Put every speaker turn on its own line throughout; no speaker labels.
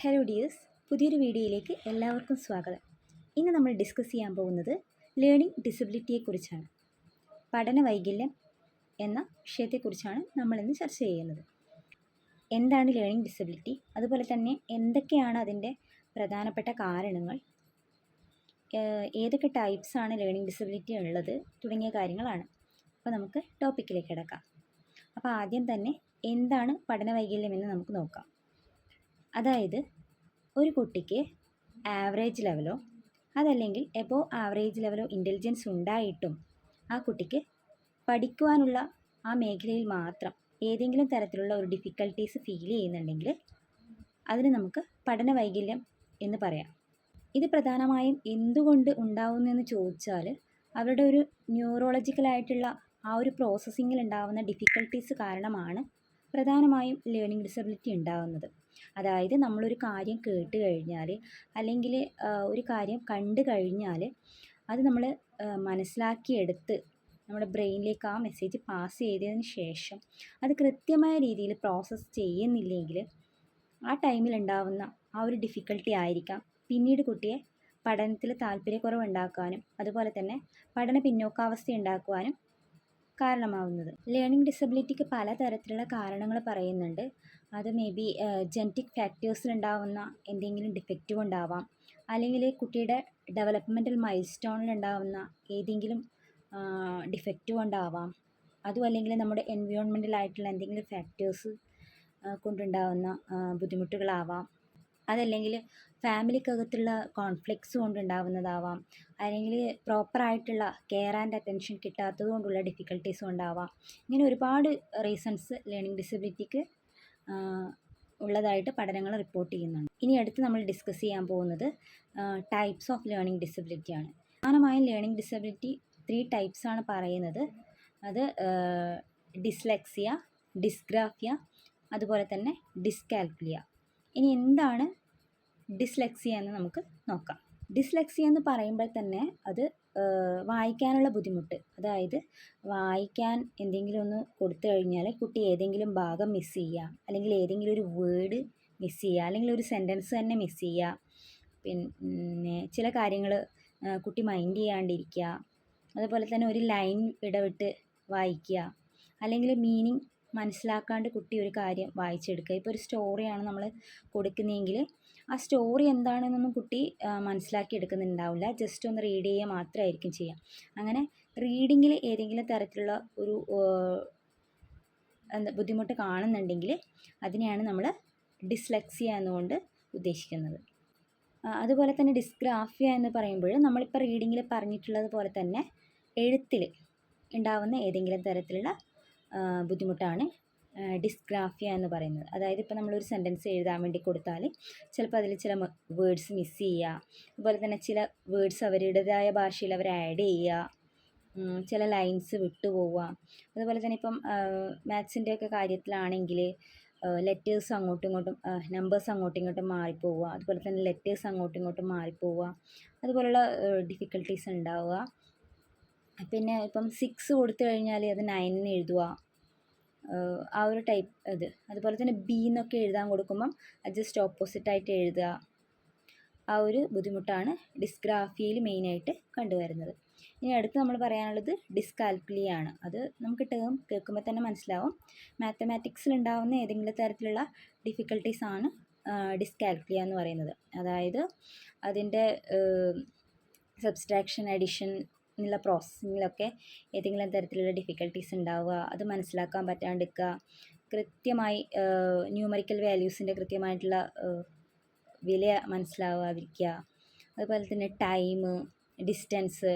Hello dears, പുതിയൊരു വീഡിയോയിലേക്ക് എല്ലാവർക്കും സ്വാഗതം. ഇന്ന് നമ്മൾ ഡിസ്കസ് ചെയ്യാൻ പോകുന്നത് ലേണിംഗ് ഡിസബിലിറ്റിയെക്കുറിച്ചാണ്. പഠന വൈകല്യം എന്ന വിഷയത്തെക്കുറിച്ചാണ് നമ്മളിന്ന് ചർച്ച ചെയ്യുന്നത്. എന്താണ് ലേണിംഗ് ഡിസബിലിറ്റി, അതുപോലെ തന്നെ എന്തൊക്കെയാണ് അതിൻ്റെ പ്രധാനപ്പെട്ട കാരണങ്ങൾ, ഏതൊക്കെ ടൈപ്സാണ് ലേണിംഗ് ഡിസബിലിറ്റി ഉള്ളത് തുടങ്ങിയ കാര്യങ്ങളാണ്. അപ്പോൾ നമുക്ക് ടോപ്പിക്കിലേക്ക് കിടക്കാം. അപ്പോൾ ആദ്യം തന്നെ എന്താണ് പഠന വൈകല്യം എന്ന് നമുക്ക് നോക്കാം. അതായത് ഒരു കുട്ടിക്ക് ആവറേജ് ലെവലോ അതല്ലെങ്കിൽ എബോവ് ആവറേജ് ലെവലോ ഇൻ്റലിജൻസ് ഉണ്ടായിട്ടും ആ കുട്ടിക്ക് പഠിക്കുവാനുള്ള ആ മേഖലയിൽ മാത്രം ഏതെങ്കിലും തരത്തിലുള്ള ഒരു ഡിഫിക്കൽട്ടീസ് ഫീൽ ചെയ്യുന്നുണ്ടെങ്കിൽ അതിന് നമുക്ക് പഠന വൈകല്യം എന്ന് പറയാം. ഇത് പ്രധാനമായും എന്തുകൊണ്ട് ഉണ്ടാവുന്നതെന്ന് ചോദിച്ചാൽ അവരുടെ ഒരു ന്യൂറോളജിക്കലായിട്ടുള്ള ആ ഒരു പ്രോസസ്സിങ്ങിൽ ഉണ്ടാകുന്ന ഡിഫിക്കൽട്ടീസ് കാരണമാണ് പ്രധാനമായും ലേണിംഗ് ഡിസബിലിറ്റി ഉണ്ടാകുന്നത്. അതായത് നമ്മളൊരു കാര്യം കേട്ട് കഴിഞ്ഞാൽ അല്ലെങ്കിൽ ഒരു കാര്യം കണ്ടു കഴിഞ്ഞാൽ അത് നമ്മൾ മനസ്സിലാക്കിയെടുത്ത് നമ്മുടെ ബ്രെയിനിലേക്ക് ആ മെസ്സേജ് പാസ് ചെയ്തതിന് ശേഷം അത് കൃത്യമായ രീതിയിൽ പ്രോസസ്സ് ചെയ്യുന്നില്ലെങ്കിൽ ആ ടൈമിൽ ഉണ്ടാവുന്ന ആ ഒരു ഡിഫിക്കൽട്ടി ആയിരിക്കാം പിന്നീട് കുട്ടിയെ പഠനത്തിൽ താല്പര്യക്കുറവുണ്ടാക്കാനും അതുപോലെ തന്നെ പഠന പിന്നോക്കാവസ്ഥ ഉണ്ടാക്കുവാനും കാരണമാവുന്നത്. ലേണിംഗ് ഡിസബിലിറ്റിക്ക് പലതരത്തിലുള്ള കാരണങ്ങൾ പറയുന്നുണ്ട്. അത് മേ ബി ജനറ്റിക് ഫാക്ടേഴ്സിലുണ്ടാവുന്ന എന്തെങ്കിലും ഡിഫക്റ്റ് കൊണ്ടാവാം, അല്ലെങ്കിൽ കുട്ടിയുടെ ഡെവലപ്മെൻറ്റൽ മൈൽ സ്റ്റോണിലുണ്ടാവുന്ന ഏതെങ്കിലും ഡിഫക്റ്റ് കൊണ്ടാവാം, അതും അല്ലെങ്കിൽ നമ്മുടെ എൻവയോൺമെൻറ്റലായിട്ടുള്ള എന്തെങ്കിലും ഫാക്ടേഴ്സ് കൊണ്ടുണ്ടാവുന്ന ബുദ്ധിമുട്ടുകളാവാം, അതല്ലെങ്കിൽ ഫാമിലിക്കകത്തുള്ള കോൺഫ്ലിക്ട്സ് കൊണ്ടുണ്ടാവുന്നതാവാം, അല്ലെങ്കിൽ പ്രോപ്പറായിട്ടുള്ള കെയർ ആൻഡ് അറ്റൻഷൻ കിട്ടാത്തത് കൊണ്ടുള്ള ഡിഫിക്കൽട്ടീസ് കൊണ്ടാവാം. ഇങ്ങനെ ഒരുപാട് റീസൺസ് ലേണിംഗ് ഡിസബിലിറ്റിക്ക് ഉള്ളതായിട്ട് പഠനങ്ങൾ റിപ്പോർട്ട് ചെയ്യുന്നുണ്ട്. ഇനി അടുത്ത് നമ്മൾ ഡിസ്കസ് ചെയ്യാൻ പോകുന്നത് ടൈപ്സ് ഓഫ് ലേണിംഗ് ഡിസബിലിറ്റിയാണ്. പ്രധാനമായും ലേണിംഗ് ഡിസബിലിറ്റി 3 ടൈപ്സാണ് പറയുന്നത്. അത് ഡിസ്ലെക്സിയ, ഡിസ്ഗ്രാഫിയ, അതുപോലെ തന്നെ ഡിസ്കാൽക്കുലിയ. ഇനി എന്താണ് ഡിസ്ലെക്സിയ എന്ന് നമുക്ക് നോക്കാം. ഡിസ്ലെക്സിയ എന്ന് പറയുമ്പോൾ തന്നെ അത് വായിക്കാനുള്ള ബുദ്ധിമുട്ട്, അതായത് വായിക്കാൻ എന്തെങ്കിലും ഒന്ന് കൊടുത്തു കഴിഞ്ഞാൽ കുട്ടി ഏതെങ്കിലും ഭാഗം മിസ് ചെയ്യുക, അല്ലെങ്കിൽ ഏതെങ്കിലും ഒരു വേർഡ് മിസ് ചെയ്യുക, അല്ലെങ്കിൽ ഒരു സെൻറ്റൻസ് തന്നെ മിസ് ചെയ്യുക, പിന്നെ ചില കാര്യങ്ങൾ കുട്ടി മൈൻഡ് ചെയ്യാണ്ടിരിക്കുക, അതുപോലെ തന്നെ ഒരു ലൈൻ ഇടവിട്ട് വായിക്കുക, അല്ലെങ്കിൽ മീനിങ് മനസ്സിലാക്കാണ്ട് കുട്ടി ഒരു കാര്യം വായിച്ചെടുക്കുക. ഇപ്പോൾ ഒരു സ്റ്റോറിയാണ് നമ്മൾ കൊടുക്കുന്നതെങ്കിൽ ആ സ്റ്റോറി എന്താണെന്നൊന്നും കുട്ടി മനസ്സിലാക്കി എടുക്കുന്നുണ്ടാവില്ല, ജസ്റ്റ് ഒന്ന് റീഡ് ചെയ്യുക മാത്രമായിരിക്കും ചെയ്യുക. അങ്ങനെ റീഡിങ്ങിൽ ഏതെങ്കിലും തരത്തിലുള്ള ഒരു ബുദ്ധിമുട്ട് കാണുന്നുണ്ടെങ്കിൽ അതിനെയാണ് നമ്മൾ ഡിസ്ലെക്സിയ എന്നുകൊണ്ട് ഉദ്ദേശിക്കുന്നത്. അതുപോലെ തന്നെ ഡിസ്ഗ്രാഫിയ എന്ന് പറയുമ്പോൾ നമ്മളിപ്പോൾ റീഡിങ്ങിൽ പറഞ്ഞിട്ടുള്ളത് പോലെ തന്നെ എഴുത്തിൽ ഉണ്ടാവുന്ന ഏതെങ്കിലും തരത്തിലുള്ള ബുദ്ധിമുട്ടാണ് ഡിസ്ഗ്രാഫിയ എന്ന് പറയുന്നത്. അതായത് ഇപ്പോൾ നമ്മളൊരു സെൻറ്റൻസ് എഴുതാൻ വേണ്ടി കൊടുത്താൽ ചിലപ്പോൾ അതിൽ ചില വേർഡ്സ് മിസ് ചെയ്യുക, അതുപോലെ തന്നെ ചില വേർഡ്സ് അവരുടേതായ ഭാഷയിൽ അവർ ആഡ് ചെയ്യുക, ചില ലൈൻസ് വിട്ടുപോവുക. അതുപോലെ തന്നെ ഇപ്പം മാത്സിൻ്റെയൊക്കെ കാര്യത്തിലാണെങ്കിൽ ലെറ്റേഴ്സ് അങ്ങോട്ടും ഇങ്ങോട്ടും നമ്പേഴ്സ് അങ്ങോട്ടും ഇങ്ങോട്ടും മാറിപ്പോവുക, അതുപോലെ തന്നെ ലെറ്റേഴ്സ് അങ്ങോട്ടും ഇങ്ങോട്ടും മാറിപ്പോവുക, അതുപോലുള്ള ഡിഫിക്കൽട്ടീസ് ഉണ്ടാവുക. പിന്നെ ഇപ്പം 6 കൊടുത്തു കഴിഞ്ഞാൽ അത് 9 എഴുതുക, ആ ഒരു ടൈപ്പ് ഇത്. അതുപോലെ തന്നെ ബി എന്നൊക്കെ എഴുതാൻ കൊടുക്കുമ്പം അത് ജസ്റ്റ് ഓപ്പോസിറ്റായിട്ട് എഴുതുക. ആ ഒരു ബുദ്ധിമുട്ടാണ് ഡിസ്ഗ്രാഫിയയിൽ മെയിനായിട്ട് കണ്ടുവരുന്നത്. ഇനി അടുത്ത് നമ്മൾ പറയാനുള്ളത് ഡിസ്കാൽക്കുലിയ ആണ്. അത് നമുക്ക് ടേം കേൾക്കുമ്പോൾ തന്നെ മനസ്സിലാവും. മാത്തമാറ്റിക്സിൽ ഉണ്ടാകുന്ന ഏതെങ്കിലും തരത്തിലുള്ള ഡിഫിക്കൽട്ടീസ് ആണ് ഡിസ്കാൽക്കുലിയ എന്ന് പറയുന്നത്. അതായത് അതിൻ്റെ സബ്സ്ട്രാക്ഷൻ, അഡിഷൻ എന്നുള്ള പ്രോസസ്സിങ്ങിലൊക്കെ ഏതെങ്കിലും തരത്തിലുള്ള ഡിഫിക്കൽട്ടീസ് ഉണ്ടാവുക, അത് മനസ്സിലാക്കാൻ പറ്റാണ്ടിരിക്കുക, കൃത്യമായി ന്യൂമറിക്കൽ വാല്യൂസിൻ്റെ കൃത്യമായിട്ടുള്ള വില മനസ്സിലാവാതിരിക്കുക, അതുപോലെ തന്നെ ടൈം, ഡിസ്റ്റൻസ്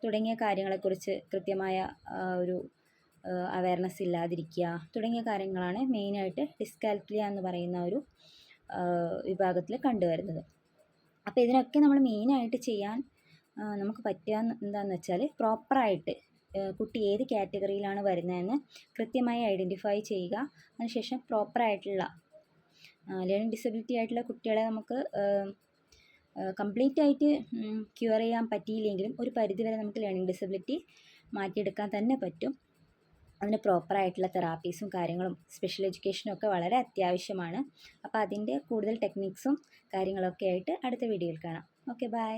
തുടങ്ങിയ കാര്യങ്ങളെക്കുറിച്ച് കൃത്യമായ ഒരു അവയർനെസ് ഇല്ലാതിരിക്കുക തുടങ്ങിയ കാര്യങ്ങളാണ് മെയിനായിട്ട് ഡിസ്കാൽക്കുലിയ എന്ന് പറയുന്ന ഒരു വിഭാഗത്തിൽ കണ്ടുവരുന്നത്. അപ്പോൾ ഇതിനൊക്കെ നമ്മൾ മെയിനായിട്ട് ചെയ്യാൻ നമുക്ക് പറ്റുക എന്താണെന്ന് വെച്ചാൽ പ്രോപ്പറായിട്ട് കുട്ടി ഏത് കാറ്റഗറിയിലാണ് വരുന്നതെന്ന് കൃത്യമായി ഐഡൻറ്റിഫൈ ചെയ്യുക. അതിനുശേഷം പ്രോപ്പറായിട്ടുള്ള ലേണിംഗ് ഡിസബിലിറ്റി ആയിട്ടുള്ള കുട്ടികളെ നമുക്ക് കംപ്ലീറ്റ് ആയിട്ട് ക്യൂർ ചെയ്യാൻ പറ്റിയില്ലെങ്കിലും ഒരു പരിധിവരെ നമുക്ക് ലേണിംഗ് ഡിസബിലിറ്റി മാറ്റിയെടുക്കാൻ തന്നെ പറ്റും. അതിന് പ്രോപ്പറായിട്ടുള്ള തെറാപ്പീസും കാര്യങ്ങളും സ്പെഷ്യൽ എഡ്യൂക്കേഷനും ഒക്കെ വളരെ അത്യാവശ്യമാണ്. അപ്പോൾ അതിൻ്റെ കൂടുതൽ ടെക്നിക്സും കാര്യങ്ങളൊക്കെ ആയിട്ട് അടുത്ത വീഡിയോയിൽ കാണാം. Okay, by.